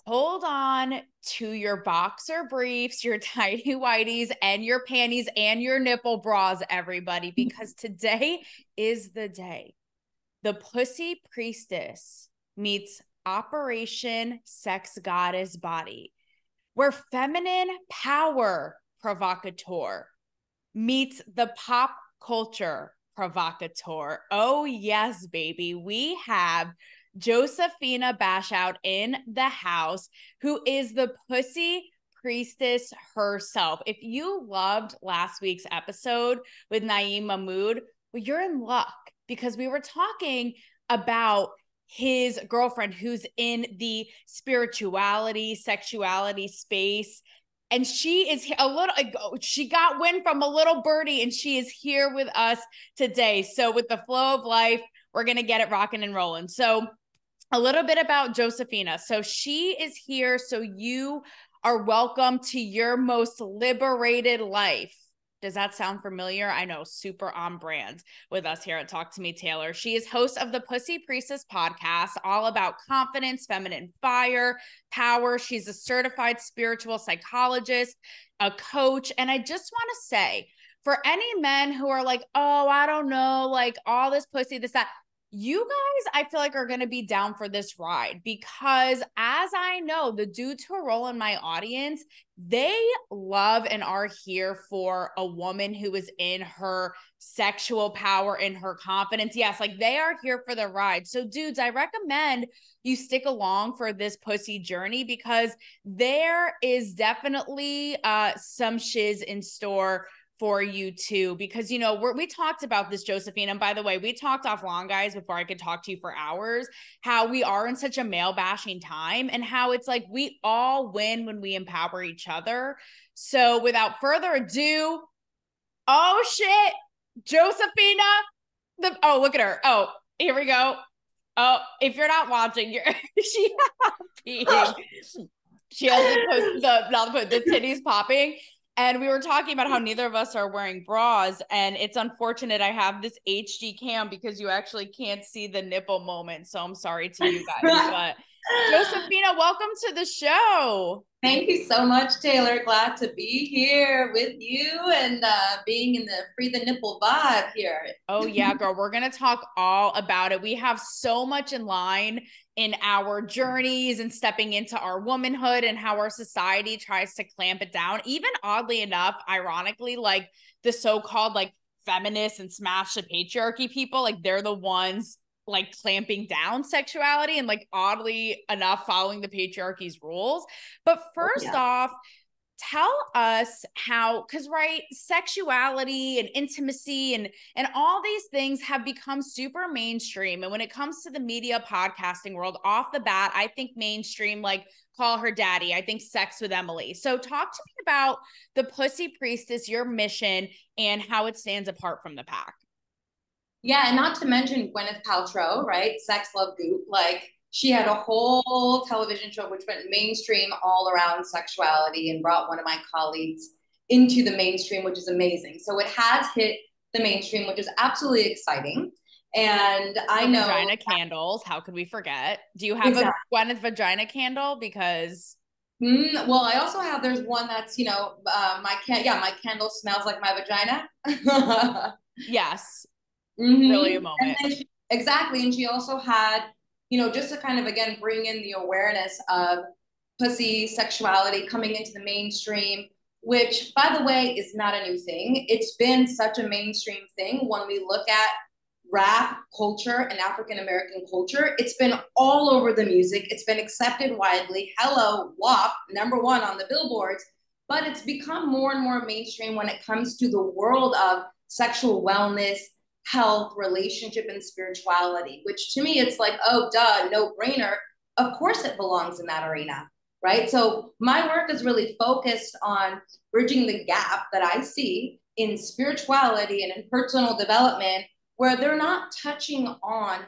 hold on to your boxer briefs, your tighty whities, and your panties and your nipple bras, everybody, because today is the day. The Pussy Priestess meets Operation Sex Goddess Body, where feminine power provocateur meets the pop culture provocateur. Oh, yes, baby. We have Josefina Bashout in the house, who is the Pussy Priestess herself. If you loved last week's episode with Naeem Mahmood, well, you're in luck because we were talking about his girlfriend who's in the spirituality, sexuality space. And she is she got wind from a little birdie and she is here with us today. So with the flow of life, we're going to get it rocking and rolling. So a little bit about Josefina. So she is here. So you are welcome to your most liberated life. Does that sound familiar? I know, super on brand with us here at Talk to Me Taylor. She is host of the Pussy Priestess podcast, all about confidence, feminine fire, power. She's a certified spiritual psychologist, a coach. And I just want to say, for any men who are like, oh, I don't know, like all this pussy, this, that, you guys, I feel like, are going to be down for this ride because as I know, the dudes who roll in my audience, they love and are here for a woman who is in her sexual power, in her confidence. Yes, like they are here for the ride. So dudes, I recommend you stick along for this pussy journey because there is definitely some shiz in store for you too, because, you know, we talked about this, Josephine. And by the way, we talked offline, guys, before I could talk to you for hours, how we are in such a male bashing time and how it's like we all win when we empower each other. So without further ado, oh shit, Josephina, oh, look at her. Oh, here we go. Oh, if you're not watching, she has the titties popping. And we were talking about how neither of us are wearing bras. And it's unfortunate I have this HD cam because you actually can't see the nipple moment. So I'm sorry to you guys. But Josefina, welcome to the show. Thank you so much, Taylor. Glad to be here with you and being in the free the nipple vibe here. Oh, yeah, girl. We're going to talk all about it. We have so much in line in our journeys and stepping into our womanhood and how our society tries to clamp it down. Even oddly enough, ironically, like the so-called like feminists and smash the patriarchy people, like they're the ones like clamping down sexuality and like oddly enough following the patriarchy's rules. But first off, tell us how, because right, sexuality and intimacy and all these things have become super mainstream. And when it comes to the media podcasting world, off the bat, I think mainstream, like call her daddy. I think Sex with Emily. So talk to me about the Pussy Priestess, your mission, and how it stands apart from the pack. Yeah, and not to mention Gwyneth Paltrow, right? Sex, Love, Goop. Like she had a whole television show which went mainstream all around sexuality and brought one of my colleagues into the mainstream, which is amazing. So it has hit the mainstream, which is absolutely exciting. And I know vagina candles. How could we forget? Do you have a Gwyneth vagina candle? Because well, I also have. There's one that's my candle smells like my vagina. Yes, really a moment. Exactly, and she also had just to kind of again bring in the awareness of pussy sexuality coming into the mainstream, which by the way is not a new thing. It's been such a mainstream thing when we look at rap culture and African American culture. It's been all over the music. It's been accepted widely. Hello, WAP, #1 on the billboards. But it's become more and more mainstream when it comes to the world of sexual wellness, health, relationship, and spirituality, which to me, it's like, oh, duh, no brainer. Of course it belongs in that arena, right? So my work is really focused on bridging the gap that I see in spirituality and in personal development where they're not touching on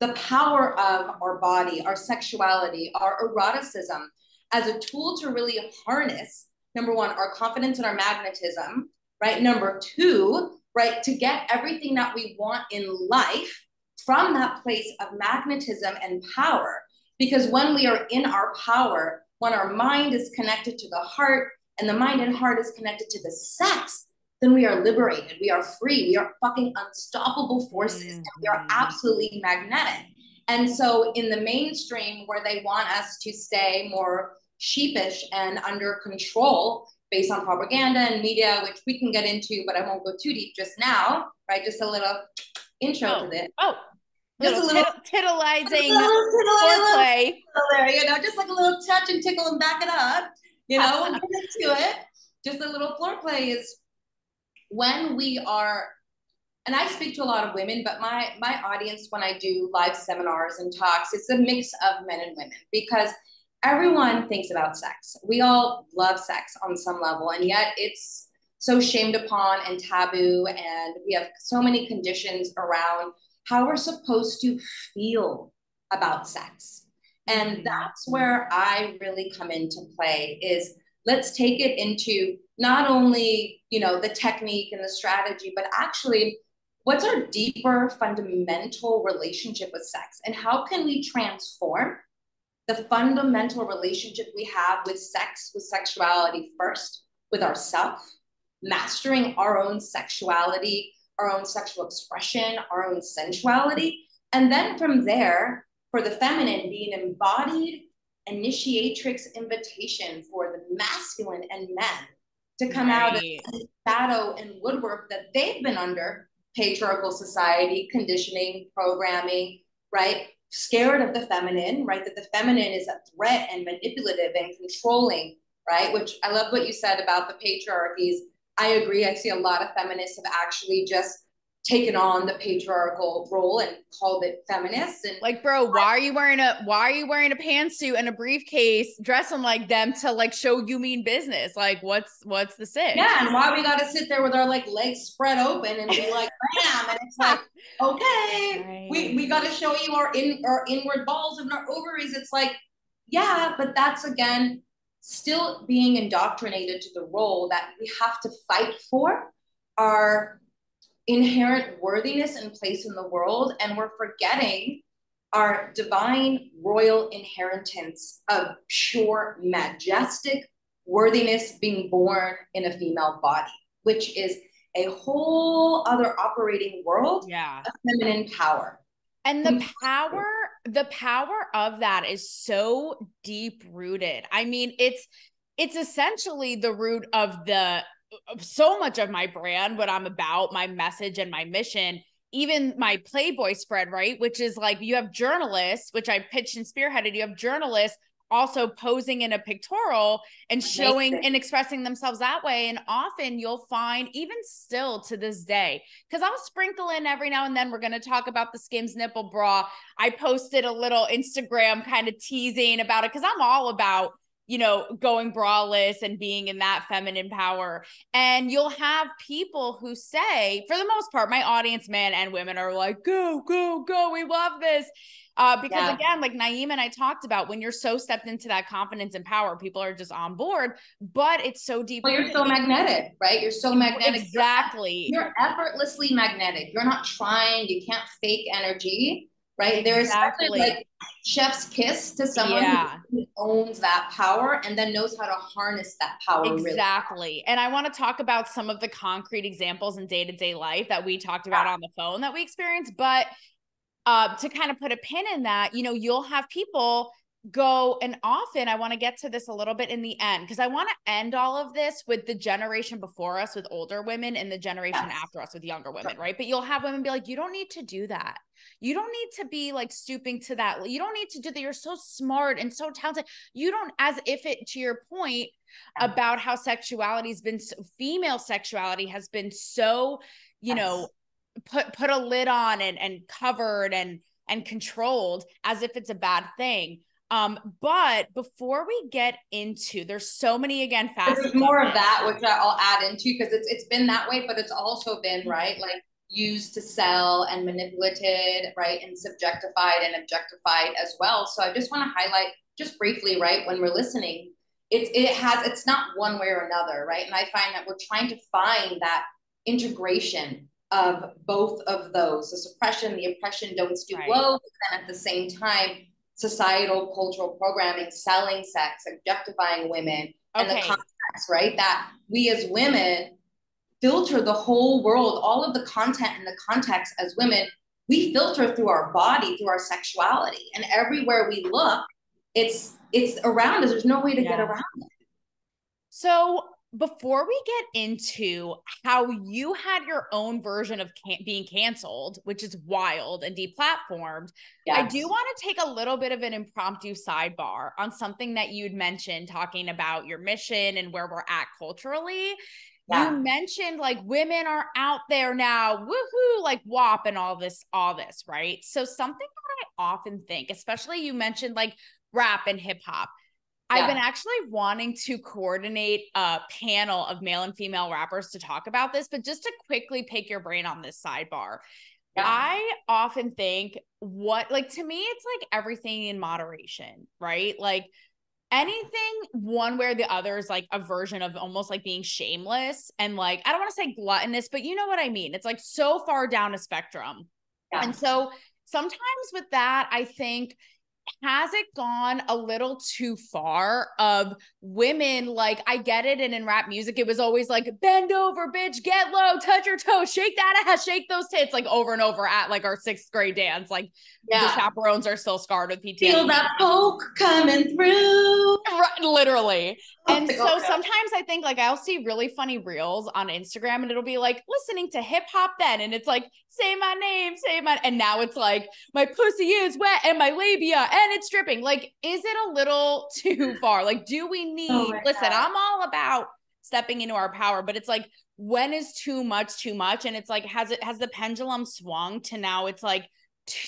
the power of our body, our sexuality, our eroticism as a tool to really harness, #1, our confidence and our magnetism, right? #2, right, to get everything that we want in life from that place of magnetism and power. Because when we are in our power, when our mind is connected to the heart and the mind and heart is connected to the sex, then we are liberated. We are free. We are fucking unstoppable forces. And we are absolutely magnetic. And so in the mainstream, where they want us to stay more sheepish and under control based on propaganda and media, which we can get into, but I won't go too deep just now, right? Just a little intro to this. Just a little titillizing foreplay. There, you know, just like a little touch and tickle and back it up. You know, we'll get into it. Just a little foreplay is when we are, and I speak to a lot of women, but my audience when I do live seminars and talks, it's a mix of men and women because everyone thinks about sex. We all love sex on some level, and yet it's so shamed upon and taboo, and we have so many conditions around how we're supposed to feel about sex. And that's where I really come into play is let's take it into not only, you know, the technique and the strategy, but actually what's our deeper fundamental relationship with sex and how can we transform the fundamental relationship we have with sex, with sexuality first, with ourselves, mastering our own sexuality, our own sexual expression, our own sensuality. And then from there, for the feminine, be an embodied initiatrix invitation for the masculine and men to come out of the shadow and woodwork that they've been under patriarchal society, conditioning, programming, right? Scared of the feminine, right? That the feminine is a threat and manipulative and controlling, right? Which I love what you said about the patriarchies. I agree. I see a lot of feminists have actually just taken on the patriarchal role and called it feminist. And like, bro, why are you wearing a pantsuit and a briefcase dressing like them to like show you mean business? Like, what's the sitch? Yeah, and why we gotta sit there with our like legs spread open and be like, bam, and it's like, okay, we gotta show you our inward balls and our ovaries. It's like, yeah, but that's again still being indoctrinated to the role that we have to fight for our inherent worthiness and place in the world, and we're forgetting our divine royal inheritance of pure majestic worthiness being born in a female body, which is a whole other operating world of feminine power. And the power of that is so deep rooted. I mean, it's essentially the root of so much of my brand, what I'm about, my message and my mission, even my Playboy spread, right? Which is like, you have journalists, which I pitched and spearheaded. You have journalists also posing in a pictorial and showing and expressing themselves that way. And often you'll find, even still to this day, because I'll sprinkle in every now and then, we're going to talk about the Skims nipple bra. I posted a little Instagram kind of teasing about it because I'm all about, you know, going braless and being in that feminine power. And you'll have people who say, for the most part, my audience, men and women, are like, go, go, go. We love this. Because again, like Naeem and I talked about, when you're so stepped into that confidence and power, people are just on board, but it's so deep. Well, you're so magnetic, right? You're so magnetic. Exactly. You're effortlessly magnetic. You're not trying. You can't fake energy, right? There's like chef's kiss to someone who owns that power and then knows how to harness that power. Exactly. Really. And I want to talk about some of the concrete examples in day-to-day life that we talked about on the phone that we experienced, but to kind of put a pin in that, you know, you'll have people go, and often I want to get to this a little bit in the end, because I want to end all of this with the generation before us with older women and the generation after us with younger women, right? But you'll have women be like, you don't need to do that. You don't need to be like stooping to that. You don't need to do that. You're so smart and so talented. You don't, as if it, to your point about how sexuality has been, female sexuality has been so, you know, put a lid on and covered and controlled as if it's a bad thing. But before we get into, there's so many, again, facets. There's more of that, which I'll add into, because it's been that way, but it's also been, right, like used to sell and manipulated, right, and subjectified and objectified as well. So I just want to highlight just briefly, right, when we're listening, it's not one way or another, right? And I find that we're trying to find that integration of both of those, the suppression, the oppression, don't stoop low, but then at the same time, societal cultural programming selling sex, objectifying women, and the context, right? That we as women filter the whole world, all of the content and the context as women, we filter through our body, through our sexuality. And everywhere we look, it's around us. There's no way to get around it. So before we get into how you had your own version of being canceled, which is wild and deplatformed, I do want to take a little bit of an impromptu sidebar on something that you'd mentioned, talking about your mission and where we're at culturally. You mentioned like women are out there now, woohoo, like WAP and all this, right? So something that I often think, especially you mentioned like rap and hip hop. I've been actually wanting to coordinate a panel of male and female rappers to talk about this, but just to quickly pick your brain on this sidebar. I often think to me, it's like everything in moderation, right? Like anything one way or the other is like a version of almost like being shameless and like, I don't want to say gluttonous, but you know what I mean? It's like so far down a spectrum. And so sometimes with that, I think, has it gone a little too far of women? Like, I get it. And in rap music, it was always like, bend over, bitch, get low, touch your toes, shake that ass, shake those tits, like over and over at like our 6th grade dance. Like the chaperones are still scarred with PTSD. Feel that poke coming through. Right, literally. And so sometimes I think like I'll see really funny reels on Instagram and it'll be like listening to hip hop then. And it's like, say my name, and now it's like my pussy is wet and my labia and it's dripping. Like, is it a little too far? Like, do we need, listen, I'm all about stepping into our power, but it's like, when is too much too much? And it's like, has the pendulum swung to now it's like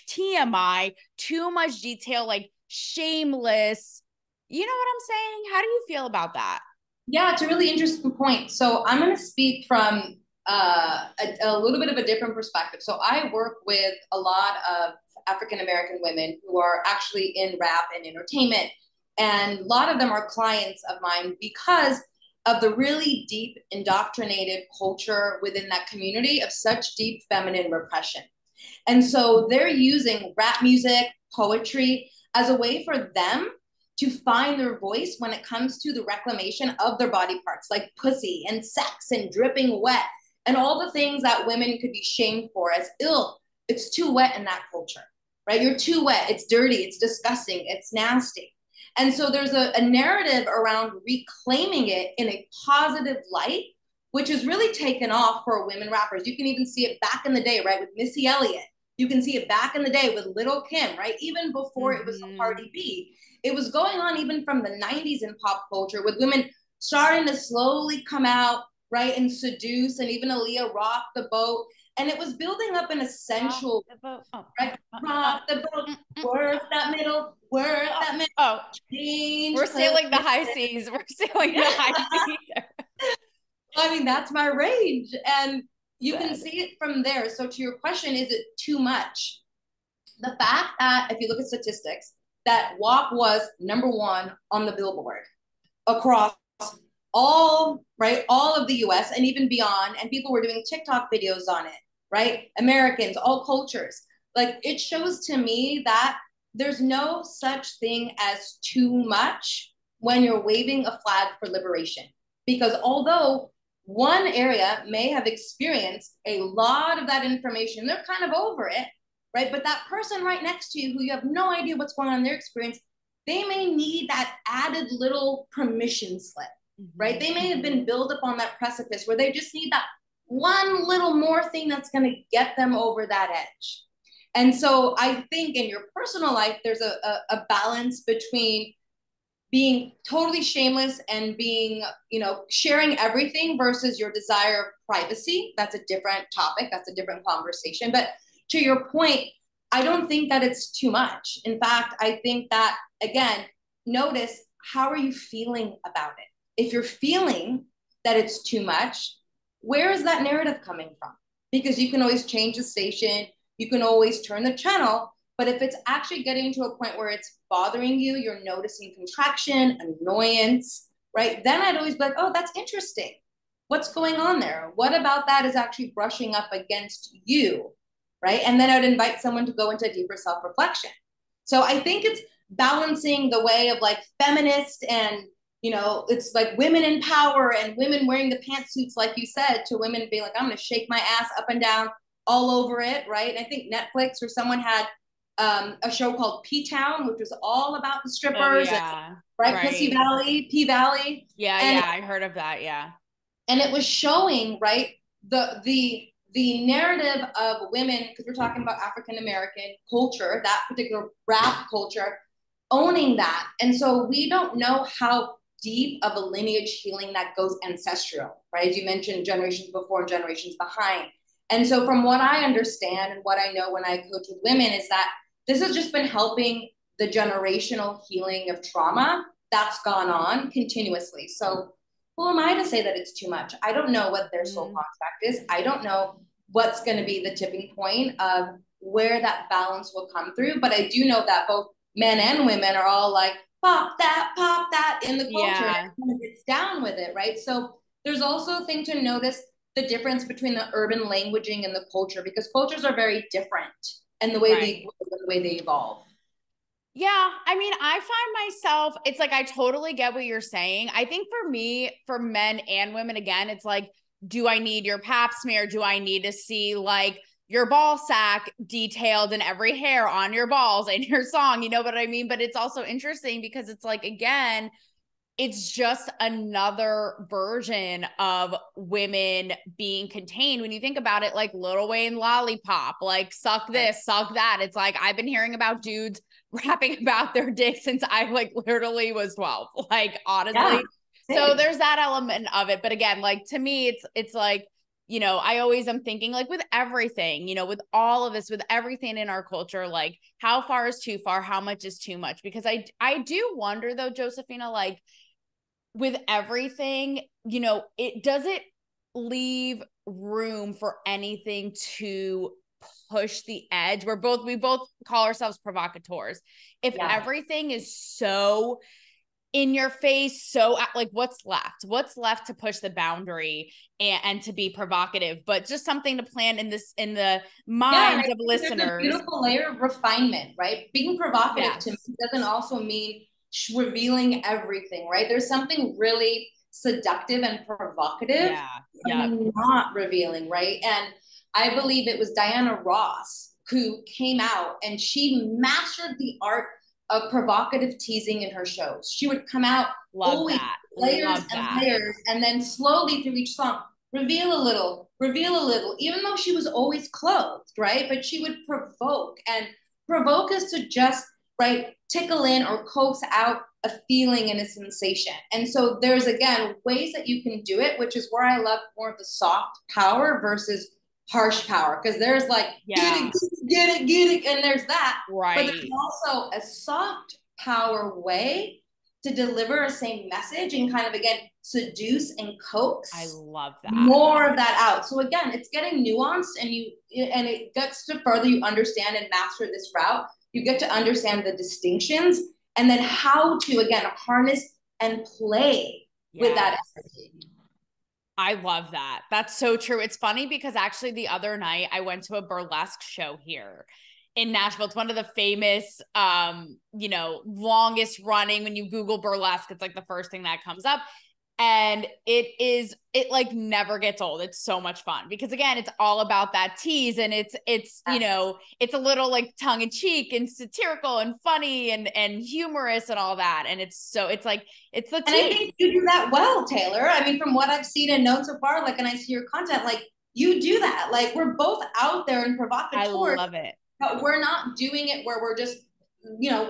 TMI, too much detail, like shameless. You know what I'm saying? How do you feel about that? Yeah, it's a really interesting point. So I'm going to speak from a little bit of a different perspective. So I work with a lot of African-American women who are actually in rap and entertainment. And a lot of them are clients of mine because of the really deep indoctrinated culture within that community of such deep feminine repression. And so they're using rap music, poetry as a way for them to find their voice when it comes to the reclamation of their body parts, like pussy and sex and dripping wet and all the things that women could be shamed for as ill. It's too wet in that culture, right? You're too wet. It's dirty. It's disgusting. It's nasty. And so there's a narrative around reclaiming it in a positive light, which is really taken off for women rappers. You can even see it back in the day, right? With Missy Elliott. You can see it back in the day with Little Kim, right? Even before it was a Cardi B. It was going on even from the 90s in pop culture with women starting to slowly come out, right? And seduce, and even Aaliyah rock the boat. And it was building up an essential, right? Rock the boat, work that middle, change. We're sailing the high seas. We're sailing the high seas. I mean, that's my range. And you can see it from there. So to your question, is it too much? The fact that if you look at statistics, that WAP was #1 on the Billboard across all of the US and even beyond, and people were doing TikTok videos on it, right? Americans, all cultures. Like, it shows to me that there's no such thing as too much when you're waving a flag for liberation. Because although one area may have experienced a lot of that information, they're kind of over it, right? But that person right next to you who you have no idea what's going on in their experience, they may need that added little permission slip, right? They may have been built up on that precipice where they just need that one little more thing that's going to get them over that edge. And so I think in your personal life, there's a balance between being totally shameless and being, sharing everything versus your desire of privacy. That's a different topic. That's a different conversation. But to your point, I don't think that it's too much. In fact, I think that, again, notice, how are you feeling about it? If you're feeling that it's too much, where is that narrative coming from? Because you can always change the station, you can always turn the channel, but if it's actually getting to a point where it's bothering you, you're noticing contraction, annoyance, right? Then I'd always be like, oh, that's interesting. What's going on there? What about that is actually brushing up against you, right? And then I'd invite someone to go into deeper self-reflection. So I think it's balancing the way of like feminist and, you know, it's like women in power and women wearing the pantsuits, like you said, to women being like, I'm going to shake my ass up and down all over it, right? And I think Netflix or someone had a show called P-Town, which was all about the strippers, and, right? Pussy Valley, P Valley. Yeah, I heard of that, yeah. And it was showing, right, the narrative of women, because we're talking about African American culture, that particular rap culture, owning that. And so we don't know how deep of a lineage healing that goes ancestral, right? As you mentioned, generations before and generations behind. And so from what I understand and what I know when I coach with women is that this has just been helping the generational healing of trauma that's gone on continuously. So who am I to say that it's too much? I don't know what their soul contract is. I don't know what's going to be the tipping point of where that balance will come through. But I do know that both men and women are all like, pop that in the culture. Yeah. And it's down with it, right? So there's also a thing to notice the difference between the urban languaging and the culture, because cultures are very different and the way they evolve. Yeah, I mean, I find myself, it's like I totally get what you're saying. I think for me, for men and women, again, it's like, do I need your pap smear? Do I need to see like your ball sack detailed in every hair on your balls in your song? You know what I mean? But it's also interesting because it's like, again, it's just another version of women being contained. When you think about it, like Lil Wayne Lollipop, like suck this, suck that. It's like, I've been hearing about dudes rapping about their dick since I like literally was 12, like honestly. So there's that element of it. But again, like to me, it's like, you know, I always am thinking like with everything, you know, with all of this, with everything in our culture, like how far is too far? How much is too much? Because I do wonder though, Josefina, like, with everything, you know, it doesn't leave room for anything to push the edge. We both call ourselves provocateurs. If everything is so in your face, so like what's left to push the boundary and to be provocative, but just something to plant in the minds of listeners. There's a beautiful layer of refinement, right? Being provocative to me doesn't also mean revealing everything, right? There's something really seductive and provocative and not revealing, right? And I believe it was Diana Ross who came out and she mastered the art of provocative teasing in her shows. She would come out always layers and layers, and then slowly through each song reveal a little, even though she was always clothed, right? But she would provoke us to just tickle in or coax out a feeling and a sensation. And so there's, again, ways that you can do it, which is where I love more of the soft power versus harsh power. Because there's like, get it, and there's that. Right. But there's also a soft power way to deliver a same message and kind of, again, seduce and coax. I love that. More of that out. So again, it's getting nuanced, and it gets to further you understand and master this route. You get to understand the distinctions and then how to, again, harness and play with that energy. I love that. That's so true. It's funny because actually the other night I went to a burlesque show here in Nashville. It's one of the famous, longest running. When you Google burlesque, it's like the first thing that comes up. And it like never gets old. It's so much fun because, again, it's all about that tease, and it's it's a little like tongue in cheek and satirical and funny and humorous and all that. And it's the tease. And I think you do that well, Taylor. I mean, from what I've seen and known so far, like, and I see your content, like you do that. Like, we're both out there and provocative. I love it. But we're not doing it where we're just,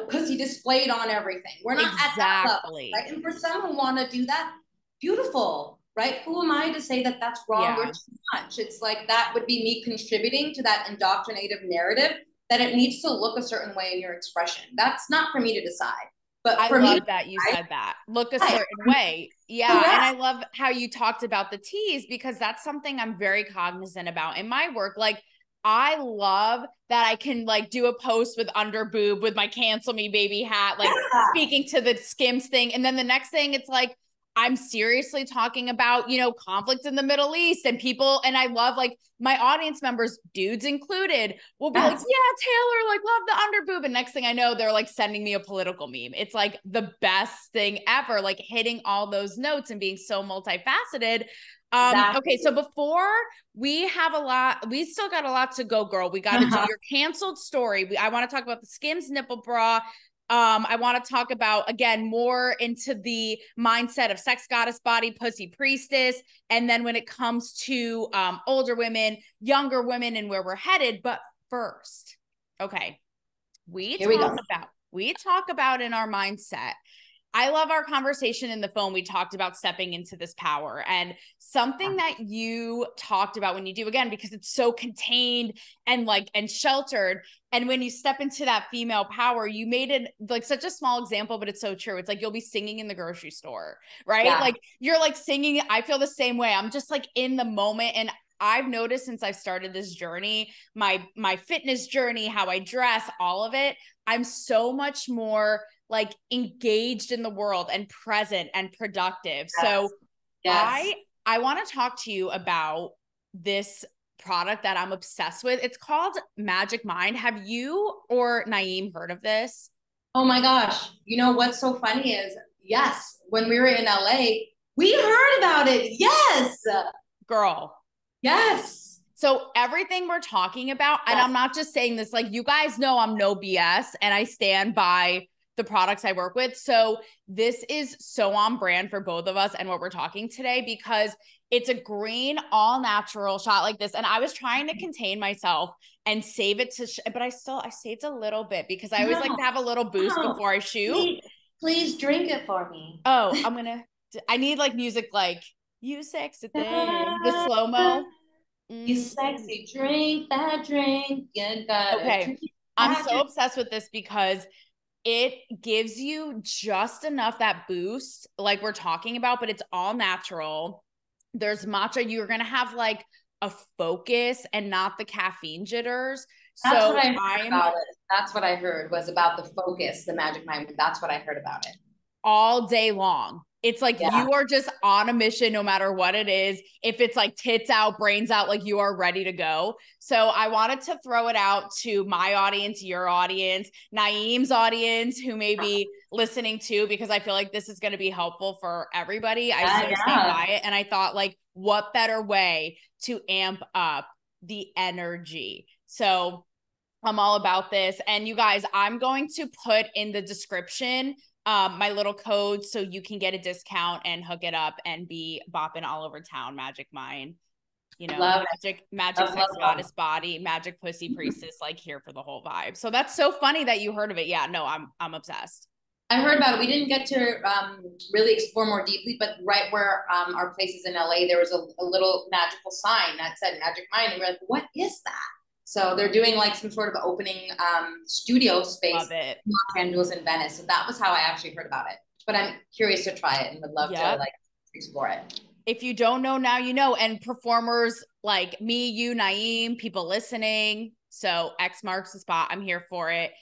pussy displayed on everything. We're not at that level, right? And for some who want to do that, beautiful, right? Who am I to say that that's wrong or too much? It's like that would be me contributing to that indoctrinative narrative that it needs to look a certain way in your expression. That's not for me to decide. But I love that you said that. Look a certain way. Yeah. Correct. And I love how you talked about the tease, because that's something I'm very cognizant about in my work. Like, I love that I can like do a post with under boob with my cancel me baby hat, like speaking to the Skims thing. And then the next thing it's like, I'm seriously talking about, you know, conflict in the Middle East and people. And I love like my audience members, dudes included, will be like, yeah, Taylor, like love the underboob. And next thing I know, they're like sending me a political meme. It's like the best thing ever, like hitting all those notes and being so multifaceted. Okay, so before we still got a lot to go, girl. We got to do your canceled story. I want to talk about the Skims nipple bra. I want to talk about, again, more into the mindset of sex goddess body, pussy priestess. And then when it comes to older women, younger women, and where we're headed. But first, okay, we talk about in our mindset. I love our conversation in the phone. We talked about stepping into this power, and something that you talked about when you do, again, because it's so contained and sheltered. And when you step into that female power, you made it like such a small example, but it's so true. It's like, you'll be singing in the grocery store, right? Yeah. Like you're like singing. I feel the same way. I'm just like in the moment. And I've noticed since I've started this journey, my fitness journey, how I dress, all of it, I'm so much more like engaged in the world and present and productive. Yes. So yes. I want to talk to you about this product that I'm obsessed with. It's called Magic Mind. Have you or Naeem heard of this? Oh my gosh. You know, what's so funny is, yes, when we were in LA, we heard about it. Yes. Girl. Yes. So everything we're talking about, and I'm not just saying this, like, you guys know I'm no BS and I stand by the products I work with. So this is so on brand for both of us and what we're talking today, because it's a green, all natural shot like this. And I was trying to contain myself and save it but I saved a little bit because I always like to have a little boost before I shoot. Please drink it for me. Oh, I need like music, like you sexy thing, the slow-mo. You sexy, drink that drink. Okay. I'm so obsessed with this because it gives you just enough that boost, like we're talking about, but it's all natural. There's matcha. You're going to have like a focus and not the caffeine jitters. That's what I heard about it. That's what I heard was about the focus, the Magic Mind. That's what I heard about it. All day long. It's like you are just on a mission no matter what it is. If it's like tits out, brains out, like you are ready to go. So I wanted to throw it out to my audience, your audience, Naeem's audience, who may be listening too, because I feel like this is going to be helpful for everybody. I stand by it. And I thought, like, what better way to amp up the energy? So I'm all about this. And you guys, I'm going to put in the description my little code so you can get a discount and hook it up and be bopping all over town. Magic Mind, you know, magic sex goddess body, magic pussy priestess, like here for the whole vibe. So that's so funny that you heard of it. Yeah, no, I'm obsessed. I heard about it. We didn't get to really explore more deeply, but right where our place is in LA, there was a little magical sign that said Magic Mind. And we're like, what is that? So they're doing like some sort of opening studio space in Los Angeles and Venice. So that was how I actually heard about it. But I'm curious to try it and would love to like explore it. If you don't know, now you know. And performers like me, you, Naeem, people listening. So X marks the spot. I'm here for it.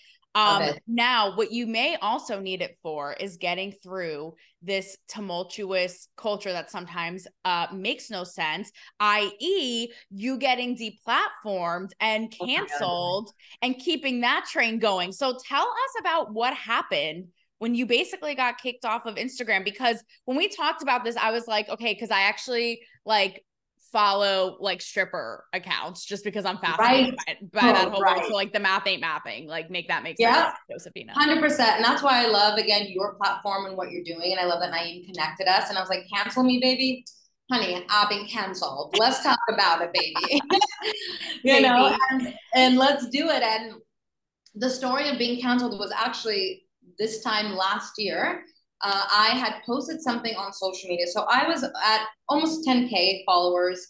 Now, what you may also need it for is getting through this tumultuous culture that sometimes makes no sense, i.e. you getting deplatformed and canceled and keeping that train going. So tell us about what happened when you basically got kicked off of Instagram, because when we talked about this, I was like, okay, because I actually like follow like stripper accounts just because I'm fascinated by that whole world. So like the math ain't mapping, like make that make sense, Josefina. 100%. And that's why I love, again, your platform and what you're doing. And I love that Naeem connected us. And I was like, cancel me, baby. Honey, I've been canceled. Let's talk about it, baby. you know, and let's do it. And the story of being canceled was actually this time last year. I had posted something on social media. So I was at almost 10K followers.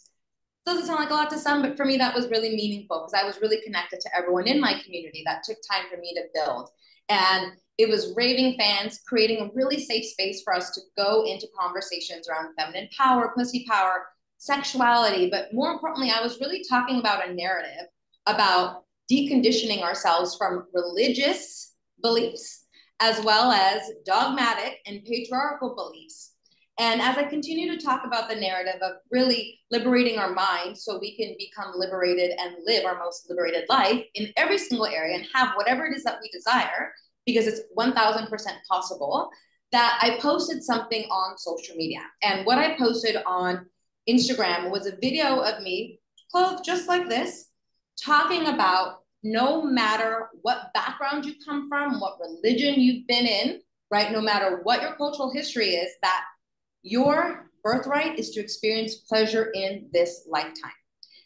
Doesn't sound like a lot to some, but for me, that was really meaningful because I was really connected to everyone in my community. That took time for me to build. And it was raving fans, creating a really safe space for us to go into conversations around feminine power, pussy power, sexuality. But more importantly, I was really talking about a narrative about deconditioning ourselves from religious beliefs, as well as dogmatic and patriarchal beliefs, And as I continue to talk about the narrative of really liberating our minds so we can become liberated and live our most liberated life in every single area and have whatever it is that we desire, because it's 1000% possible, that I posted something on social media. And what I posted on Instagram was a video of me clothed just like this, talking about no matter what background you come from, what religion you've been in, right? No matter what your cultural history is, that your birthright is to experience pleasure in this lifetime.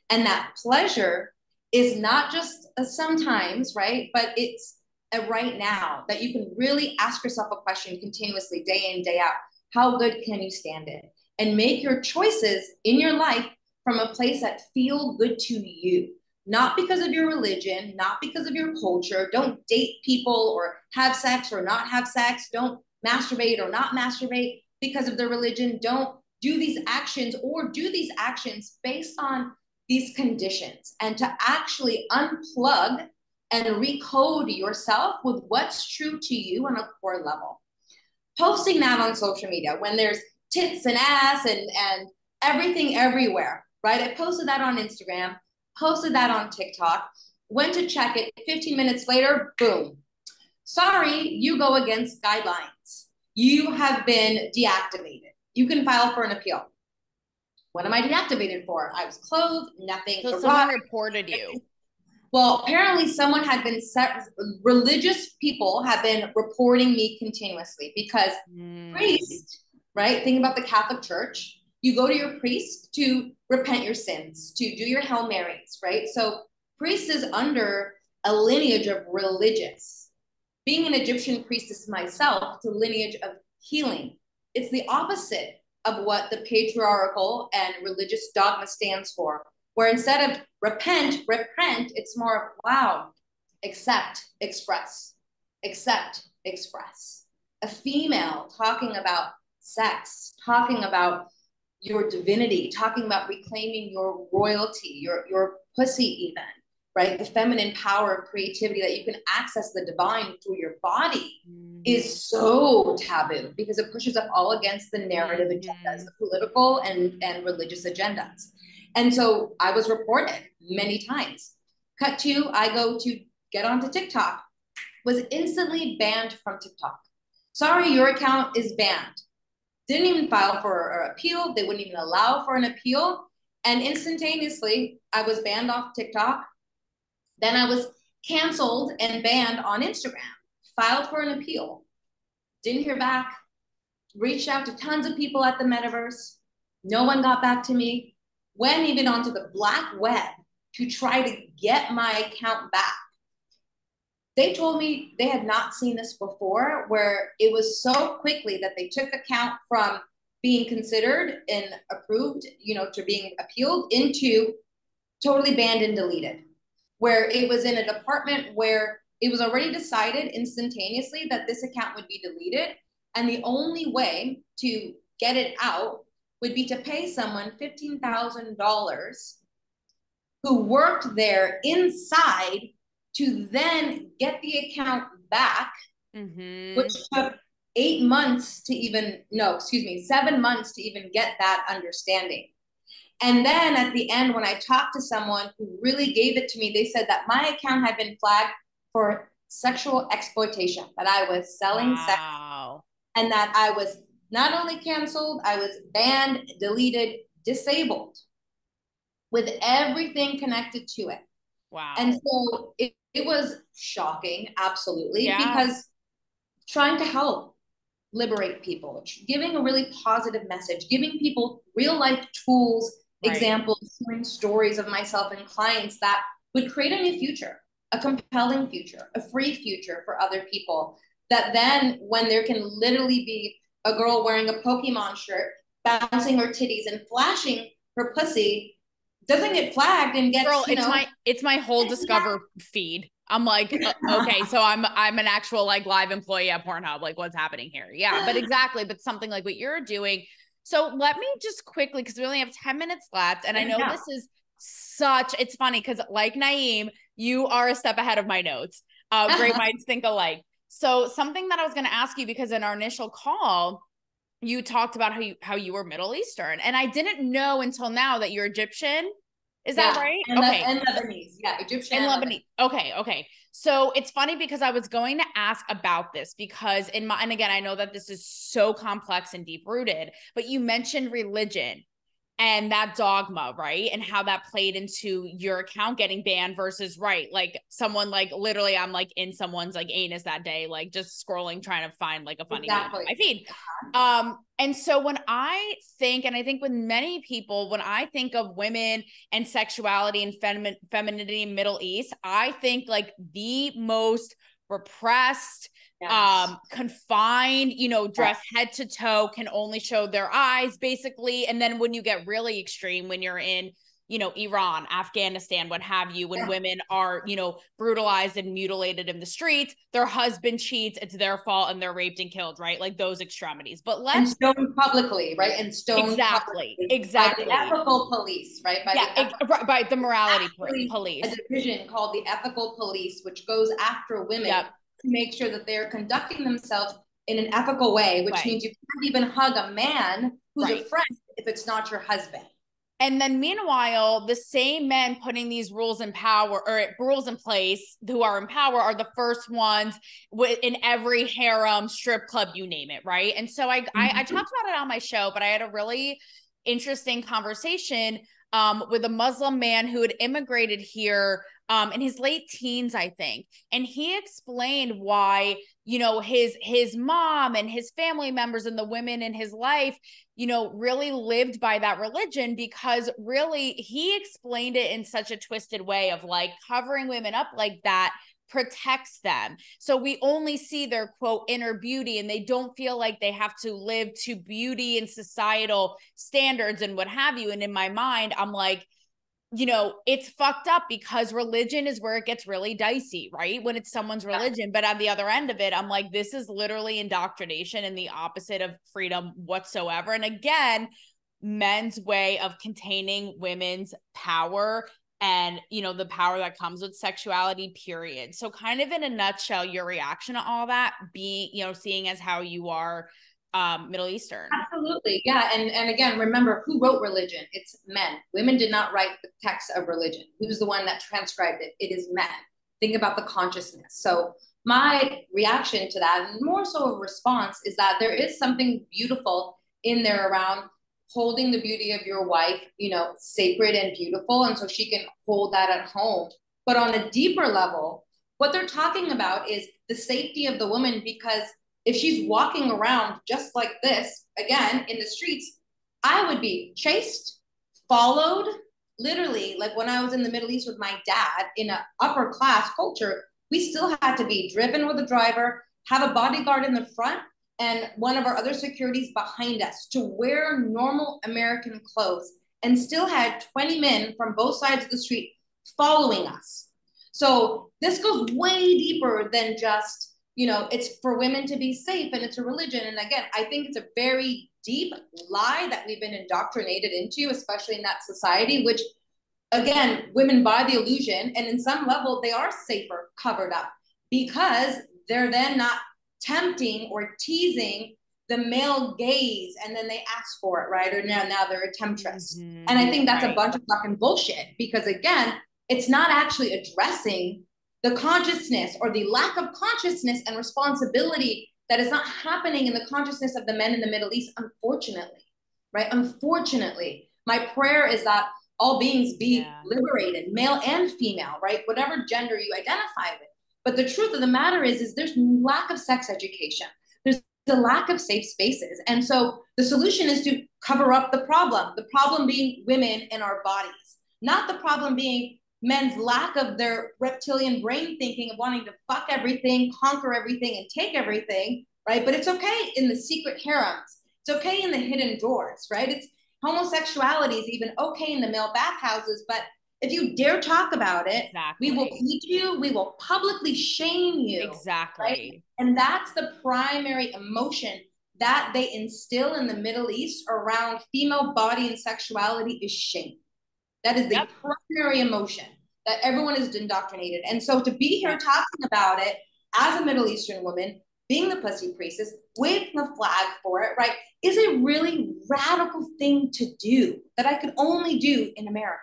And that pleasure is not just a sometimes, right? But it's a right now, that you can really ask yourself a question continuously, day in, day out. How good can you stand it? And make your choices in your life from a place that feel good to you, not because of your religion, not because of your culture. Don't date people or have sex or not have sex. Don't masturbate or not masturbate because of their religion. Don't do these actions, or do these actions based on these conditions, and to actually unplug and recode yourself with what's true to you on a core level. Posting that on social media when there's tits and ass and everything everywhere, right? I posted that on Instagram, posted that on TikTok, went to check it 15 minutes later, boom. Sorry, you go against guidelines. You have been deactivated. You can file for an appeal. What am I deactivated for? I was clothed, nothing. So someone reported you. Well, apparently someone had been religious people have been reporting me continuously because priest, right? Think about the Catholic Church. You go to your priest to repent your sins, to do your Hail Marys, right? So priest is under a lineage of religious. Being an Egyptian priestess myself, it's a lineage of healing. It's the opposite of what the patriarchal and religious dogma stands for, where instead of repent, it's more of, wow, accept, express, accept, express. A female talking about sex, talking about your divinity, talking about reclaiming your royalty, your pussy even, right? The feminine power of creativity, that you can access the divine through your body, is so taboo because it pushes up all against the narrative agendas, the political and religious agendas. And so I was reported many times. Cut to, I go to get onto TikTok, was instantly banned from TikTok. Sorry, your account is banned. Didn't even file for an appeal. They wouldn't even allow for an appeal. And instantaneously, I was banned off TikTok. Then I was canceled and banned on Instagram. Filed for an appeal. Didn't hear back. Reached out to tons of people at the metaverse. No one got back to me. Went even onto the black web to try to get my account back. They told me they had not seen this before, where it was so quickly that they took account from being considered and approved, to being appealed, into totally banned and deleted, where it was in a department where it was already decided instantaneously that this account would be deleted. And the only way to get it out would be to pay someone $15,000 who worked there inside to then get the account back, which took 7 months to even get that understanding. And then at the end, when I talked to someone who really gave it to me, they said that my account had been flagged for sexual exploitation, that I was selling sex, and that I was not only canceled, I was banned, deleted, disabled, with everything connected to it. Wow. And so it was shocking, absolutely, because trying to help liberate people, giving a really positive message, giving people real life tools, examples, sharing stories of myself and clients that would create a new future, a compelling future, a free future for other people. That then, when there can literally be a girl wearing a Pokemon shirt, bouncing her titties and flashing her pussy, doesn't get flagged and gets, Girl, it's my whole Discover feed. I'm like, okay, so I'm an actual live employee at Pornhub. Like, what's happening here? Yeah, but exactly. But something like what you're doing. So let me just quickly, because we only have 10 minutes left. And I know this is it's funny because like Naeem, you are a step ahead of my notes. Great minds think alike. So something that I was going to ask you, because in our initial call, you talked about how you were Middle Eastern, and I didn't know until now that you're Egyptian. Is that right? Okay. And Lebanese. Yeah, Egyptian and Lebanese. Okay. So it's funny because I was going to ask about this because and again, I know that this is so complex and deep rooted, but you mentioned religion and that dogma, right? And how that played into your account getting banned versus like someone like literally I'm like in someone's like anus that day, like just scrolling, trying to find like a funny meme on my feed. And so when I think, and I think with many people, when I think of women and sexuality and femininity in Middle East, I think like the most repressed, confined, dressed head to toe, can only show their eyes basically. And then when you get really extreme, when you're in, Iran, Afghanistan, what have you, when women are, brutalized and mutilated in the streets, their husband cheats, it's their fault, and they're raped and killed, right? Like those extremities. But and stoned publicly, right? And stoned exactly by the ethical police, right? By the morality police. A division called the ethical police, which goes after women to make sure that they're conducting themselves in an ethical way, which means you can't even hug a man who's a friend if it's not your husband. And then meanwhile, the same men putting these rules in power or rules in place who are in power are the first ones in every harem, strip club, you name it, right? And so I talked about it on my show, but I had a really interesting conversation with a Muslim man who had immigrated here in his late teens, I think. And he explained why, his mom and his family members and the women in his life, really lived by that religion, because really he explained it in such a twisted way of like covering women up like that protects them. So we only see their quote inner beauty, and they don't feel like they have to live to beauty and societal standards and what have you. And in my mind, I'm like, it's fucked up because religion is where it gets really dicey, right? When it's someone's religion. But on the other end of it, I'm like, this is literally indoctrination and the opposite of freedom whatsoever. And again, men's way of containing women's power and, the power that comes with sexuality, period. So kind of in a nutshell, your reaction to all that being, seeing as how you are Middle Eastern. Absolutely. Yeah. And again, remember who wrote religion? It's men. Women did not write the text of religion. Who's the one that transcribed it? It is men. Think about the consciousness. So my reaction to that, and more so a response, is that there is something beautiful in there around holding the beauty of your wife, sacred and beautiful. And so she can hold that at home. But on a deeper level, what they're talking about is the safety of the woman, because if she's walking around just like this, again, in the streets, I would be chased, followed, literally. Like when I was in the Middle East with my dad in an upper class culture, we still had to be driven with a driver, have a bodyguard in the front, and one of our other securities behind us to wear normal American clothes, and still had 20 men from both sides of the street following us. So this goes way deeper than just, it's for women to be safe and it's a religion. And again, I think it's a very deep lie that we've been indoctrinated into, especially in that society, which again, women buy the illusion, and in some level they are safer covered up because they're then not tempting or teasing the male gaze, and then they ask for it, right? Or now they're a temptress. And I think that's a bunch of fucking bullshit, because again, it's not actually addressing the consciousness or the lack of consciousness and responsibility that is not happening in the consciousness of the men in the Middle East, unfortunately, right? Unfortunately, my prayer is that all beings be liberated, male and female, right? Whatever gender you identify with. But the truth of the matter is there's lack of sex education. There's the lack of safe spaces. And so the solution is to cover up the problem being women in our bodies, not the problem being men's lack of their reptilian brain thinking of wanting to fuck everything, conquer everything, and take everything, right? But it's okay in the secret harems. It's okay in the hidden doors, right? It's homosexuality is even okay in the male bathhouses, but if you dare talk about it, we will feed you, we will publicly shame you. Exactly. Right? And that's the primary emotion that they instill in the Middle East around female body and sexuality is shame. That is the primary emotion that everyone is indoctrinated. And so to be here talking about it as a Middle Eastern woman, being the pussy priestess, waving the flag for it, right, is a really radical thing to do that I could only do in America.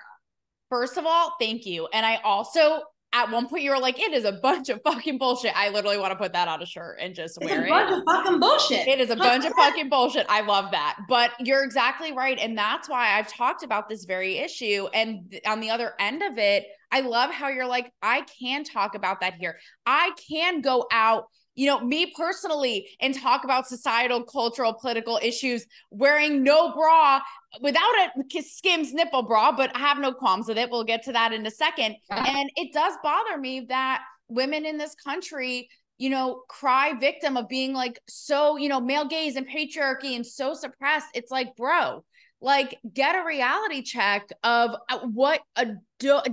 First of all, thank you. And I also, at one point, you were like, it is a bunch of fucking bullshit. I literally want to put that on a shirt and just wear it. It's a bunch of fucking bullshit. It is a bunch of fucking bullshit. I love that. But you're exactly right. And that's why I've talked about this very issue. And on the other end of it, I love how you're like, I can talk about that here. I can go out, you know, me personally, and talk about societal, cultural, political issues wearing no bra without a Skims nipple bra, but I have no qualms with it. We'll get to that in a second. And it does bother me that women in this country, you know, cry victim of being like so, you know, male gaze and patriarchy and so suppressed. It's like, bro, like get a reality check of what a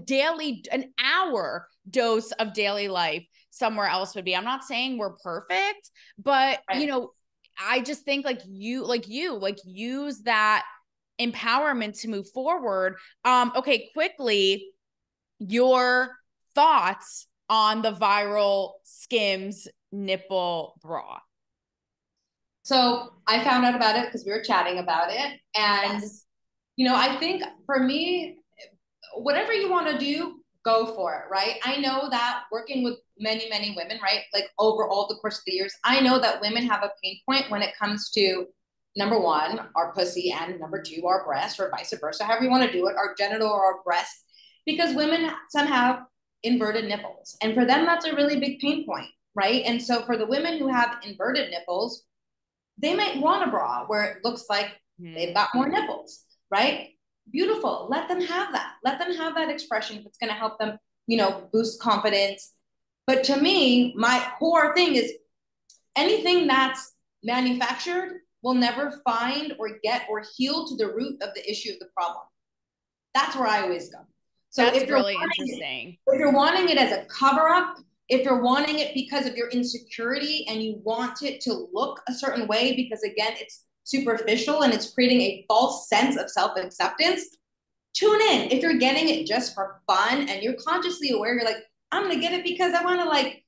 daily, an hour dose of daily life somewhere else would be. I'm not saying we're perfect, but right. You know, I just think like you use that empowerment to move forward. Okay, quickly, your thoughts on the viral Skims nipple bra. So I found out about it because we were chatting about it. And, yes. You know, I think for me, whatever you want to do, go for it, right? I know that working with many, many women, right? Like over all the course of the years, I know that women have a pain point when it comes to, number one, our pussy, and number two, our breast, or vice versa, however you want to do it, our genital or our breast, because women some have inverted nipples. And for them, that's a really big pain point, right? And so for the women who have inverted nipples, they might want a bra where it looks like they've got more nipples, right? Beautiful. Let them have that. Let them have that expression if it's going to help them, you know, boost confidence. But to me, my core thing is anything that's manufactured will never find or get or heal to the root of the issue of the problem. That's where I always go. So that's if really interesting. If you're wanting it as a cover up, if you're wanting it because of your insecurity and you want it to look a certain way, because again, it's superficial and it's creating a false sense of self-acceptance, tune in. If you're getting it just for fun and you're consciously aware, you're like, I'm going to get it because I want to like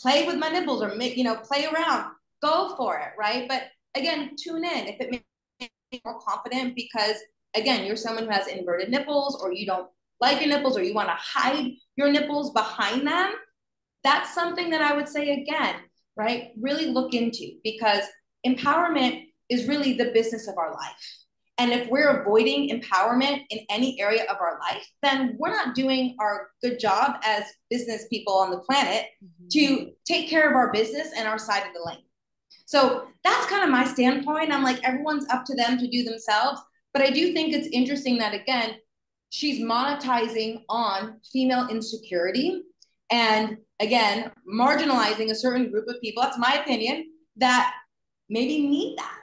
play with my nipples or make, you know, play around, go for it. Right. But again, tune in if it makes you more confident because again, you're someone who has inverted nipples or you don't like your nipples or you want to hide your nipples behind them. That's something that I would say again, right? Really look into because empowerment is really the business of our life. And if we're avoiding empowerment in any area of our life, then we're not doing our good job as business people on the planet to take care of our business and our side of the lane. So that's kind of my standpoint. I'm like, everyone's up to them to do themselves. But I do think it's interesting that, again, she's monetizing on female insecurity and, again, marginalizing a certain group of people, that's my opinion, that maybe need that.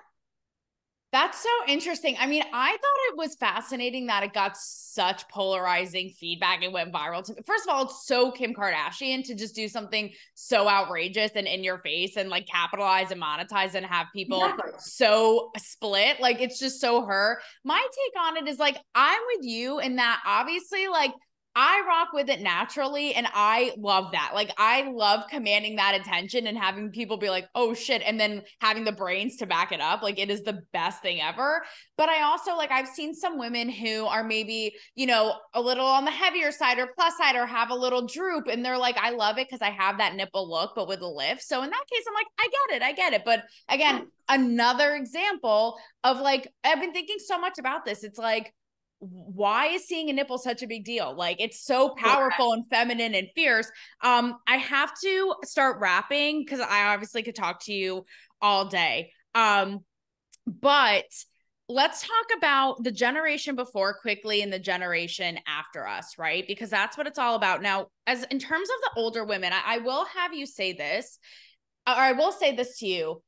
That's so interesting. I mean, I thought it was fascinating that it got such polarizing feedback. It went viral. First of all, it's so Kim Kardashian to just do something so outrageous and in your face and like capitalize and monetize and have people so split. Like, it's just so her. My take on it is like, I'm with you in that obviously like I rock with it naturally and I love that. Like I love commanding that attention and having people be like, oh shit. And then having the brains to back it up. Like it is the best thing ever. But I also like, I've seen some women who are maybe, you know, a little on the heavier side or plus side or have a little droop. And they're like, I love it because I have that nipple look, but with a lift. So in that case, I'm like, I get it. But again, another example of like, I've been thinking so much about this. It's like, why is seeing a nipple such a big deal? Like it's so powerful and feminine and fierce. I have to start wrapping because I obviously could talk to you all day. But let's talk about the generation before quickly and the generation after us, right? Because that's what it's all about. Now, as in terms of the older women, I will have you say this, or I will say this to you.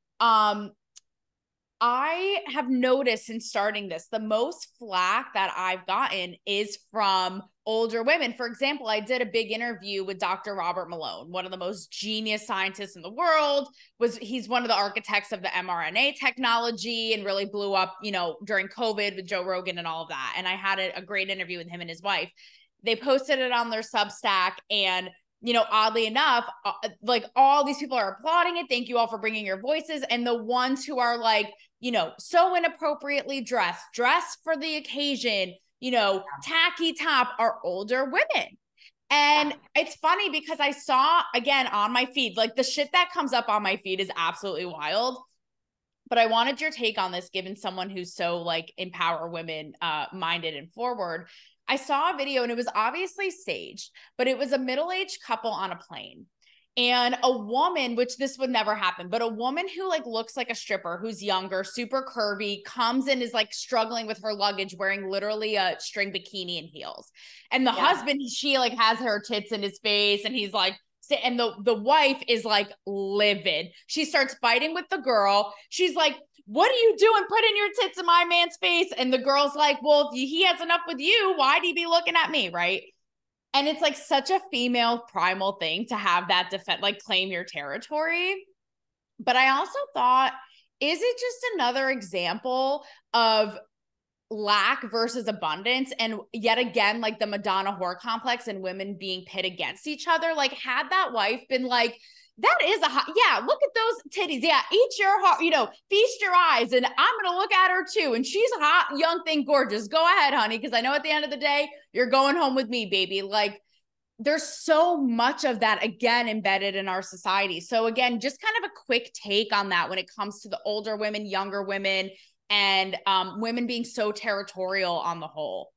I have noticed in starting this, the most flack that I've gotten is from older women. For example, I did a big interview with Dr. Robert Malone, one of the most genius scientists in the world. He's one of the architects of the mRNA technology and really blew up, you know, during COVID with Joe Rogan and all of that. And I had a great interview with him and his wife. They posted it on their Substack and you know, oddly enough, like all these people are applauding it. Thank you all for bringing your voices. And the ones who are like, you know, so inappropriately dressed for the occasion, you know, tacky top, are older women. And it's funny because I saw, again, on my feed, like the shit that comes up on my feed is absolutely wild. But I wanted your take on this, given someone who's so like empower women minded and forward. I saw a video and it was obviously staged, but it was a middle-aged couple on a plane. And a woman, which this would never happen, but a woman who like looks like a stripper, who's younger, super curvy, comes in, is like struggling with her luggage, wearing literally a string bikini and heels. And the husband, she like has her tits in his face and he's like, and the wife is like livid. She starts fighting with the girl. She's like, what are you doing putting your tits in my man's face? And the girl's like, well, if he has enough with you, why'd he be looking at me, right? And it's like such a female primal thing to have that defense, like claim your territory. But I also thought, is it just another example of lack versus abundance? And yet again, like the Madonna whore complex and women being pit against each other. Like, had that wife been like, that is a hot, yeah, look at those titties. Yeah, eat your heart, you know, feast your eyes. And I'm going to look at her too. And she's a hot, young thing, gorgeous. Go ahead, honey. Because I know at the end of the day, you're going home with me, baby. Like, there's so much of that, again, embedded in our society. So again, just kind of a quick take on that when it comes to the older women, younger women, and women being so territorial on the whole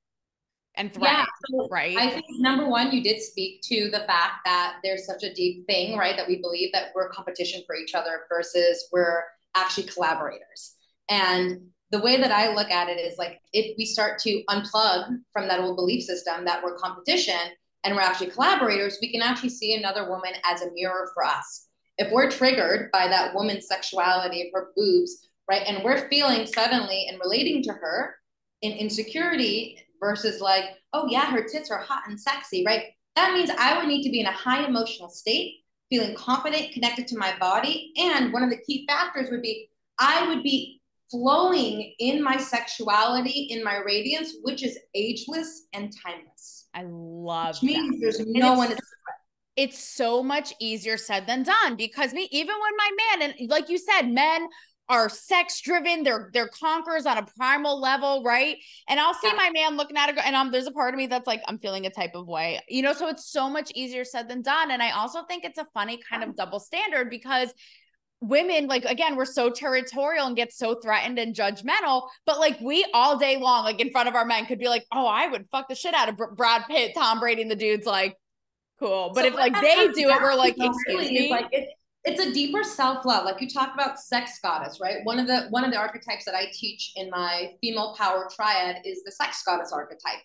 and threatening, right? I think number one, you did speak to the fact that there's such a deep thing, right? That we believe that we're competition for each other versus we're actually collaborators. And the way that I look at it is like, if we start to unplug from that old belief system that we're competition and we're actually collaborators, we can actually see another woman as a mirror for us. If we're triggered by that woman's sexuality of her boobs, right, and we're feeling suddenly and relating to her in insecurity versus like, oh yeah, her tits are hot and sexy, right? That means I would need to be in a high emotional state, feeling confident, connected to my body. And one of the key factors would be, I would be flowing in my sexuality, in my radiance, which is ageless and timeless. I love which means that. There's no one. It's so much easier said than done, because me, even when my man, and like you said, men are sex driven, they're conquerors on a primal level, right? And I'll see my man looking at it and there's a part of me that's like, I'm feeling a type of way, you know. So it's so much easier said than done. And I also think it's a funny kind of double standard, because women, like, again, we're so territorial and get so threatened and judgmental, but like we all day long, like in front of our men, could be like, oh, I would fuck the shit out of Brad Pitt, Tom Brady, and the dude's like, cool. But so if like they do it, we're like, excuse me. Like it's a deeper self-love. Like you talk about sex goddess, right? One of the archetypes that I teach in my female power triad is the sex goddess archetype.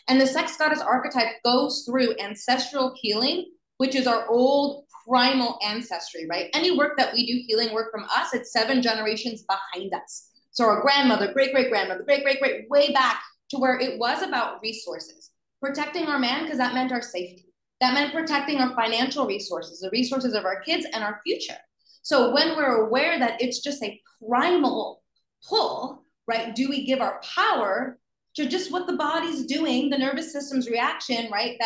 And the sex goddess archetype goes through ancestral healing, which is our old primal ancestry, right? Any work that we do, healing work from us, it's 7 generations behind us. So our grandmother, great-great-grandmother, great-great-great, way back to where it was about resources, protecting our man, because that meant our safety. That meant protecting our financial resources, the resources of our kids and our future. So when we're aware that it's just a primal pull, right? Do we give our power to just what the body's doing, the nervous system's reaction, right?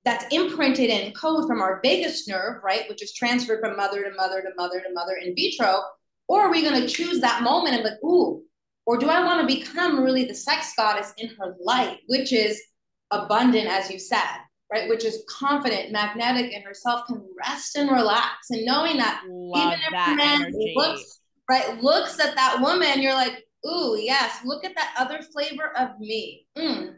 That's imprinted in code from our vagus nerve, right? Which is transferred from mother to mother to mother to mother in vitro. Or are we going to choose that moment and like, ooh, or do I want to become really the sex goddess in her light, which is abundant, as you said, right? Which is confident, magnetic in herself, can rest and relax. And knowing that even if a man looks at that woman, you're like, ooh, yes, look at that other flavor of me.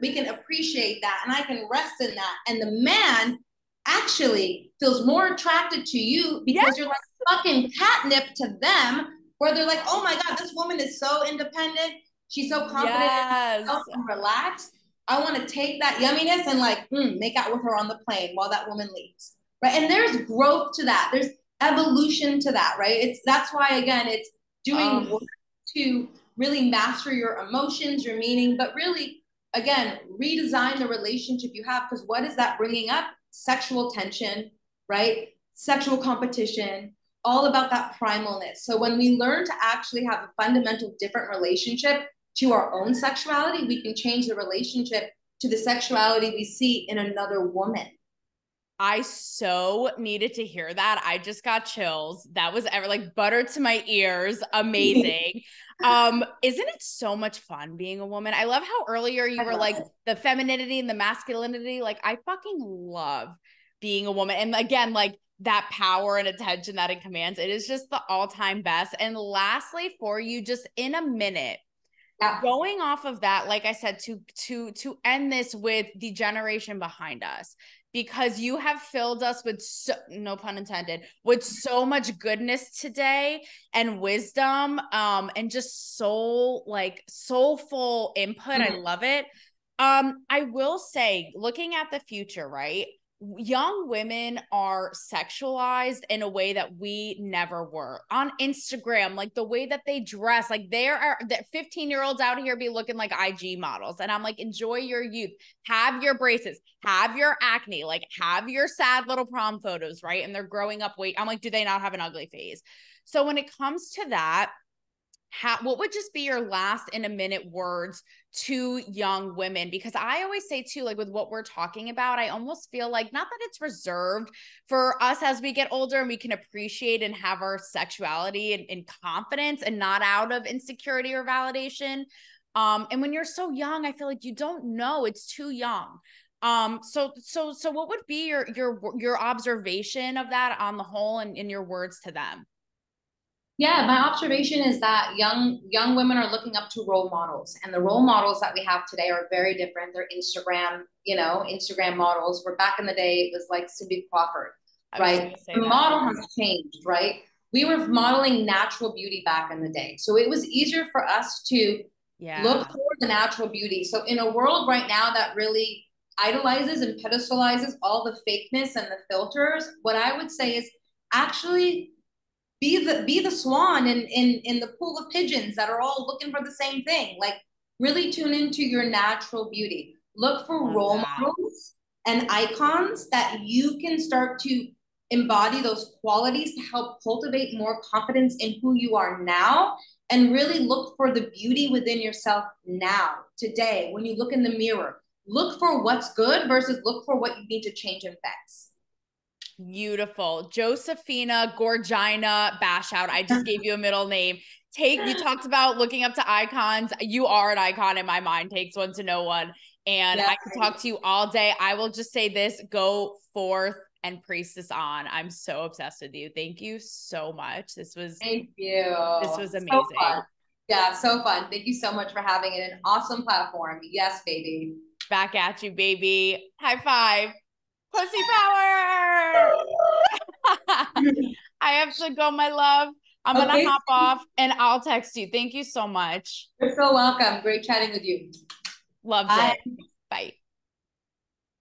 We can appreciate that. And I can rest in that. And the man actually feels more attracted to you because you're like fucking catnip to them, where they're like, oh my God, this woman is so independent. She's so confident and relaxed. I want to take that yumminess and like make out with her on the plane while that woman leaves, right? And there's growth to that. There's evolution to that, right? That's why, again, it's doing work to really master your emotions, your meaning, but really, again, redesign the relationship you have, because what is that bringing up? Sexual tension, right? Sexual competition, all about that primalness. So when we learn to actually have a fundamental different relationship to our own sexuality, we can change the relationship to the sexuality we see in another woman. I so needed to hear that. I just got chills. That was ever like butter to my ears. Amazing. Isn't it so much fun being a woman? I love how earlier you were like the femininity and the masculinity. Like I fucking love being a woman. And again, like that power and attention that it commands. It is just the all-time best. And lastly, for you, just in a minute, going off of that, like I said, to end this with the generation behind us, because you have filled us with no pun intended, with so much goodness today and wisdom, and just soulful input. I love it. I will say, looking at the future, right? Young women are sexualized in a way that we never were on Instagram, like the way that they dress, like there are 15-year-olds out here be looking like IG models. And I'm like, enjoy your youth, have your braces, have your acne, like have your sad little prom photos, right? And they're growing up weight. I'm like, do they not have an ugly phase? So when it comes to that, what would just be your last in a minute words to young women? Because I always say too, like with what we're talking about, I almost feel like not that it's reserved for us as we get older and we can appreciate and have our sexuality and confidence and not out of insecurity or validation. And when you're so young, I feel like you don't know, it's too young. So what would be your observation of that on the whole and in your words to them? Yeah, my observation is that young women are looking up to role models, and the role models that we have today are very different. They're Instagram models. Where back in the day it was like Cindy Crawford, right? The model has changed, right? We were modeling natural beauty back in the day, so it was easier for us to look for the natural beauty. So in a world right now that really idolizes and pedestalizes all the fakeness and the filters, what I would say is actually be the swan in the pool of pigeons that are all looking for the same thing. Like really tune into your natural beauty. Look for role models and icons that you can start to embody those qualities to help cultivate more confidence in who you are now, and really look for the beauty within yourself now, today. When you look in the mirror, look for what's good versus look for what you need to change and fix. Beautiful. Josefina Bashout. I just gave you a middle name. You talked about looking up to icons. You are an icon in my mind. Takes one to know one. And I could talk to you all day. I will just say this: go forth and priestess on. I'm so obsessed with you. Thank you so much. Thank you. This was amazing. So fun. Yeah, so fun. Thank you so much for having it. An awesome platform. Yes, baby. Back at you, baby. High five. Pussy power. I have to go, my love. I'm going to hop off and I'll text you. Thank you so much. You're so welcome. Great chatting with you. Loved it. Bye.